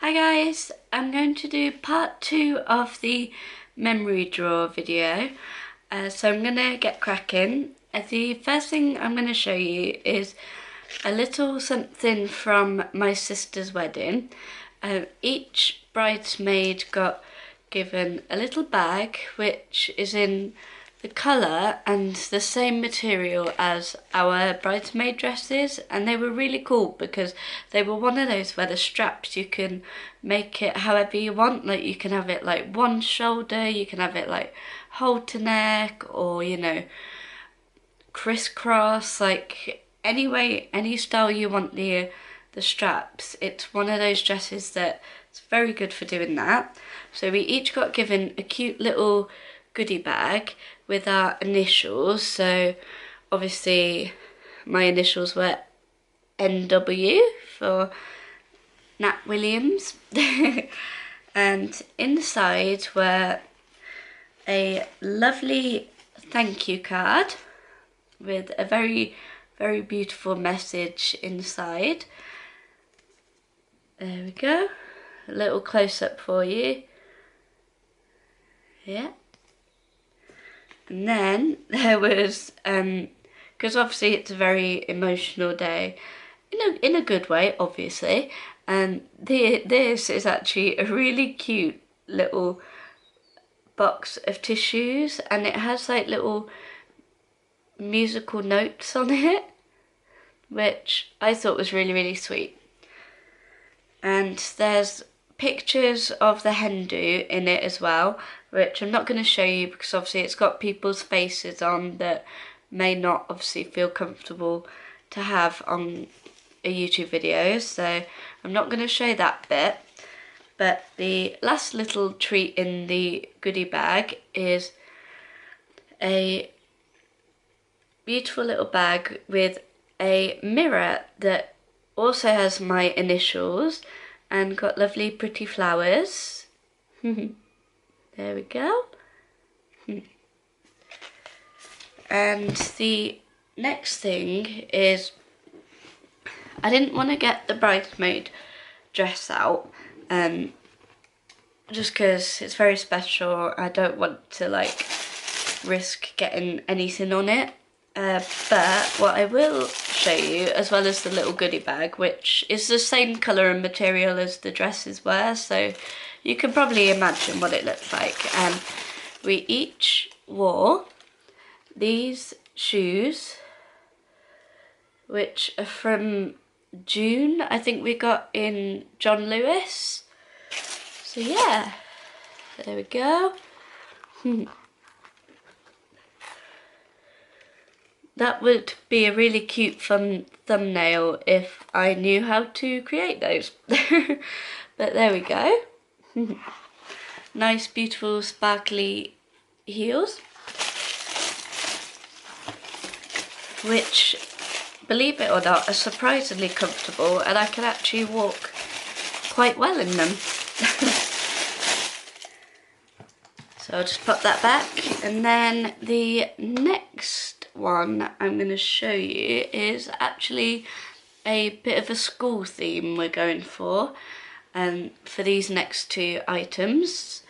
Hi guys, I'm going to do part 2 of the memory drawer video. So I'm going to get cracking. The first thing I'm going to show you is a little something from my sister's wedding. Each bridesmaid got given a little bag which is in the colour and the same material as our bridesmaid dresses, and they were really cool because they were one of those where the straps you can make it however you want. Like you can have it like one shoulder, you can have it like halter neck, or you know, crisscross, like any way, any style you want the straps. It's one of those dresses that it's very good for doing that. So we each got given a cute little goodie bag with our initials. So obviously my initials were NW for Nat Williams. And inside were a lovely thank you card with a very, very beautiful message inside. There we go. A little close-up for you. Yeah. And then there was, because obviously it's a very emotional day, in a good way, obviously. And this is actually a really cute little box of tissues, and it has like little musical notes on it, which I thought was really, really sweet. And there's pictures of the hen do in it as well, which I'm not going to show you because obviously it's got people's faces on that may not obviously feel comfortable to have on a YouTube video, so I'm not going to show that bit. But the last little treat in the goodie bag is a beautiful little bag with a mirror that also has my initials and got lovely pretty flowers. There we go. And the next thing is, I didn't want to get the bridesmaid dress out, just because it's very special. I don't want to like risk getting anything on it. But what I will show you, as well as the little goodie bag, which is the same colour and material as the dresses were, so you can probably imagine what it looks like. We each wore these shoes, which are from June. I think we got in John Lewis. So yeah, there we go. That would be a really cute fun thumbnail if I knew how to create those. But there we go. Nice, beautiful, sparkly heels, which, believe it or not, are surprisingly comfortable, and I can actually walk quite well in them. So I'll just put that back, and then the next one I'm going to show you is actually a bit of a school theme we're going for these next two items.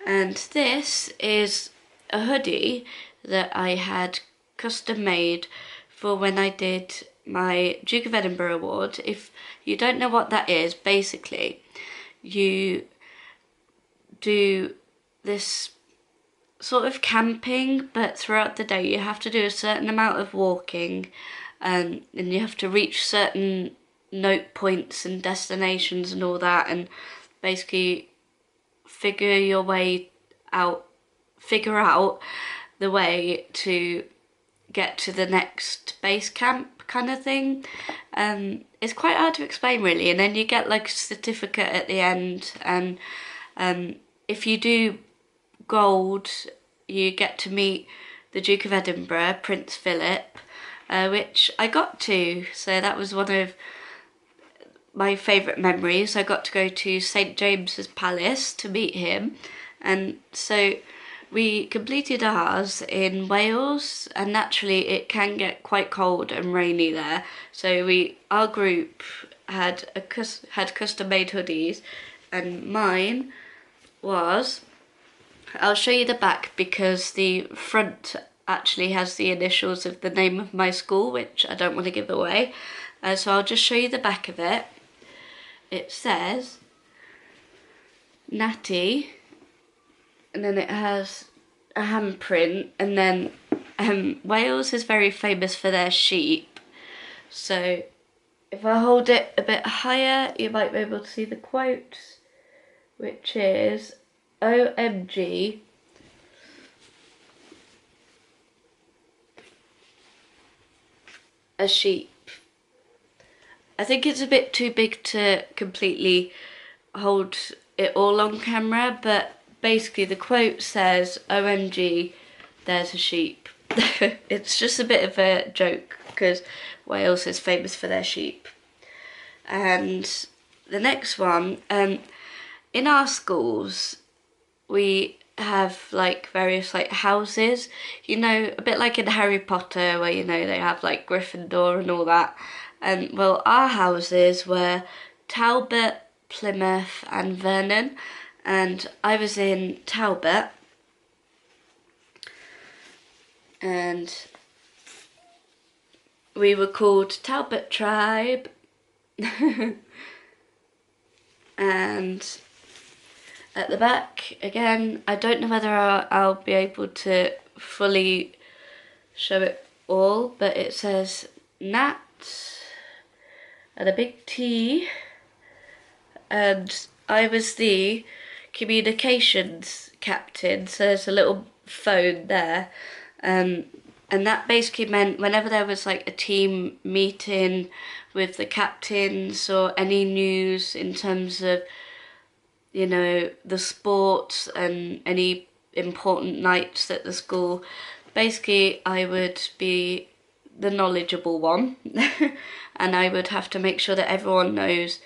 And this is a hoodie that I had custom made for when I did my Duke of Edinburgh award. If you don't know what that is, basically you do this sort of camping, but throughout the day you have to do a certain amount of walking, and you have to reach certain note points and destinations and all that, and basically figure out the way to get to the next base camp kind of thing. It's quite hard to explain really, and then you get like a certificate at the end, and if you do gold you get to meet the Duke of Edinburgh, Prince Philip, which I got to, so that was one of my favourite memories. I got to go to St James's Palace to meet him, and so we completed ours in Wales, and naturally it can get quite cold and rainy there, so our group had custom made hoodies, and mine was, I'll show you the back because the front actually has the initials of the name of my school, which I don't want to give away. So I'll just show you the back of it. It says Natty, and then it has a handprint, and then Wales is very famous for their sheep. So if I hold it a bit higher, you might be able to see the quote, which is OMG, a sheep. I think it's a bit too big to completely hold it all on camera, but basically the quote says, OMG, there's a sheep. It's just a bit of a joke because Wales is famous for their sheep. And the next one, in our schools, we have like various like houses, you know, a bit like in Harry Potter where, you know, they have like Gryffindor and all that. And well, our houses were Talbot, Plymouth and Vernon, and I was in Talbot, and we were called Talbot Tribe. And at the back, again, I don't know whether I'll be able to fully show it all, but it says Nat and a big T, and I was the communications captain, so there's a little phone there, and that basically meant whenever there was like a team meeting with the captains or any news in terms of, you know, the sports and any important nights at the school, basically I would be the knowledgeable one and I would have to make sure that everyone knows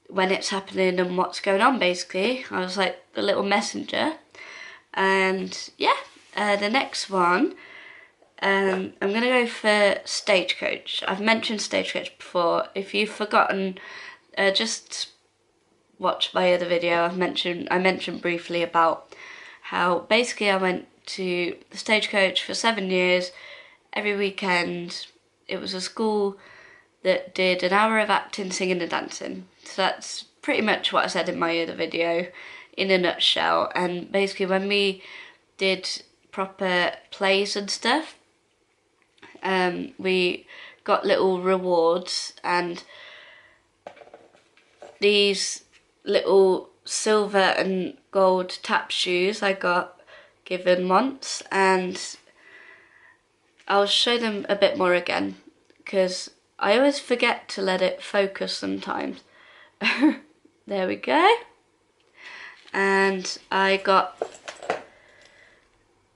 when it's happening and what's going on. Basically I was like the little messenger. And yeah, the next one, I'm gonna go for Stagecoach. I've mentioned Stagecoach before. If you've forgotten, just watch my other video. I mentioned briefly about how basically I went to the Stagecoach for 7 years. Every weekend it was a school that did an hour of acting, singing and dancing. So that's pretty much what I said in my other video in a nutshell. And basically when we did proper plays and stuff, we got little rewards, and these little silver and gold tap shoes I got given once, and I'll show them a bit more again because I always forget to let it focus sometimes. There we go. And I got,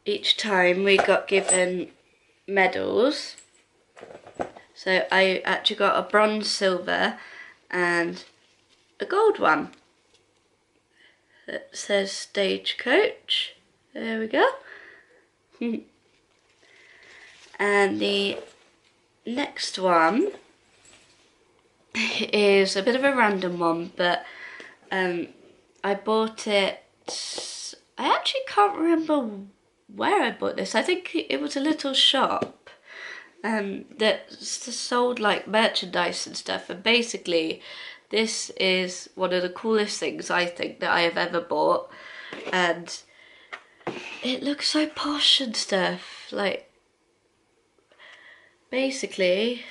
each time we got given medals. So I actually got a bronze, silver and a gold one that says Stagecoach. There we go. And the next one is a bit of a random one, but I bought it, I actually can't remember where I bought this. I think it was a little shop that sold like merchandise and stuff, and basically this is one of the coolest things I think that I have ever bought, and it looks so posh and stuff. Like, basically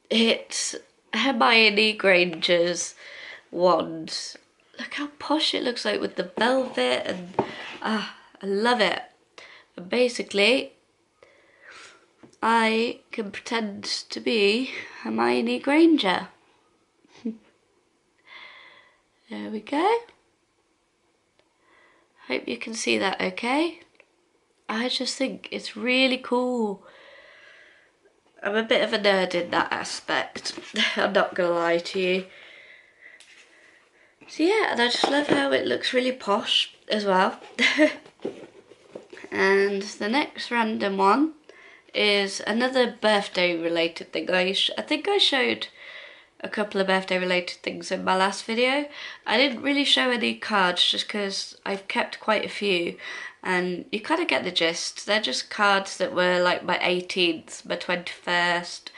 it's Hermione Granger's wand. Look how posh it looks like with the velvet, and I love it. And basically I can pretend to be Hermione Granger. There we go. Hope you can see that okay. I just think it's really cool. I'm a bit of a nerd in that aspect, I'm not gonna lie to you. So yeah, and I just love how it looks really posh as well. And the next random one is another birthday related thing. I think I showed a couple of birthday related things in my last video. I didn't really show any cards just because I've kept quite a few and you kind of get the gist. They're just cards that were like my 18th, my 21st,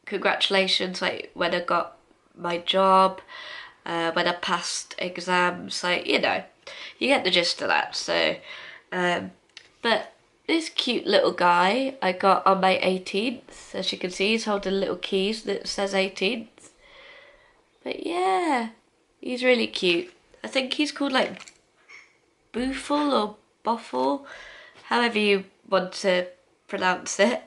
congratulations like when I got my job, when I passed exams, like, you know, you get the gist of that. So, but this cute little guy I got on my 18th. As you can see, he's holding little keys that says 18th. But yeah, he's really cute. I think he's called like Bootiful or Bootiful, however you want to pronounce it.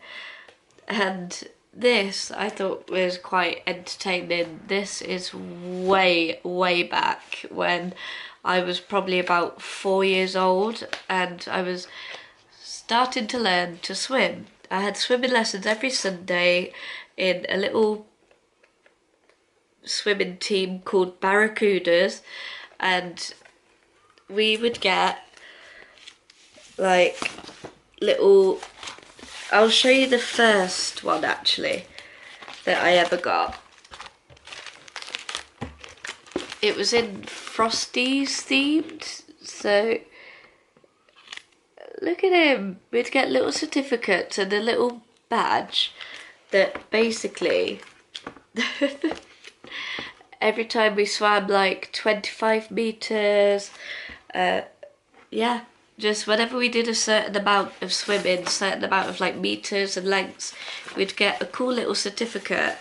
And this I thought was quite entertaining. This is way, way back when I was probably about 4 years old and I was starting to learn to swim. I had swimming lessons every Sunday in a little swimming team called Barracudas, and we would get like little, I'll show you the first one actually that I ever got. It was in Frosties themed, so look at him. We'd get little certificates and a little badge that basically every time we swam like 25 meters, yeah, just whenever we did a certain amount of swimming, certain amount of like meters and lengths, we'd get a cool little certificate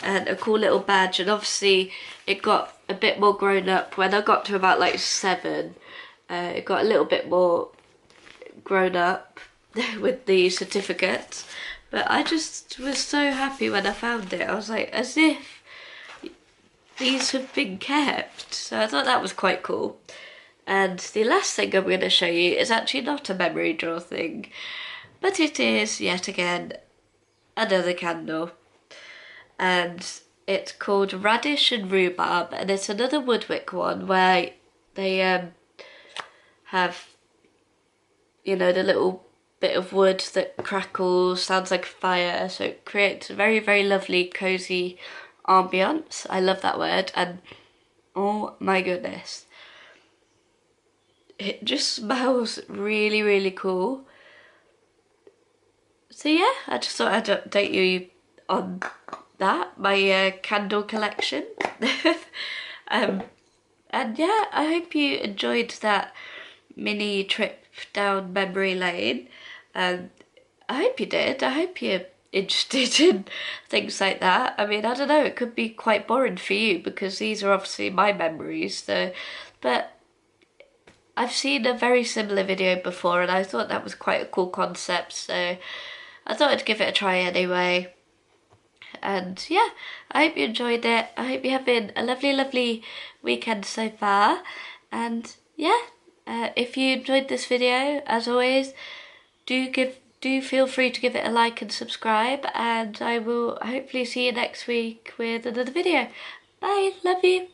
and a cool little badge. And obviously it got a bit more grown up when I got to about like 7. It got a little bit more grown up with the certificates, but I just was so happy when I found it. I was like, as if these have been kept. So I thought that was quite cool. And the last thing I'm going to show you is actually not a memory draw thing, but it is yet again another candle, and it's called Radish and Rhubarb, and it's another woodwick one where they have, you know, the little bit of wood that crackles, sounds like fire, so it creates a very, very lovely cozy ambience. I love that word. And oh my goodness, it just smells really, really cool. So yeah, I just thought I'd update you on that, my candle collection. And yeah, I hope you enjoyed that mini trip down memory lane. I hope you did. I hope you're interested in things like that. I mean, I don't know, it could be quite boring for you because these are obviously my memories, so, but I've seen a very similar video before and I thought that was quite a cool concept, so I thought I'd give it a try anyway. And yeah, I hope you enjoyed it. I hope you're having a lovely, lovely weekend so far. And yeah, if you enjoyed this video, as always, do feel free to give it a like and subscribe, and I will hopefully see you next week with another video. Bye, love you.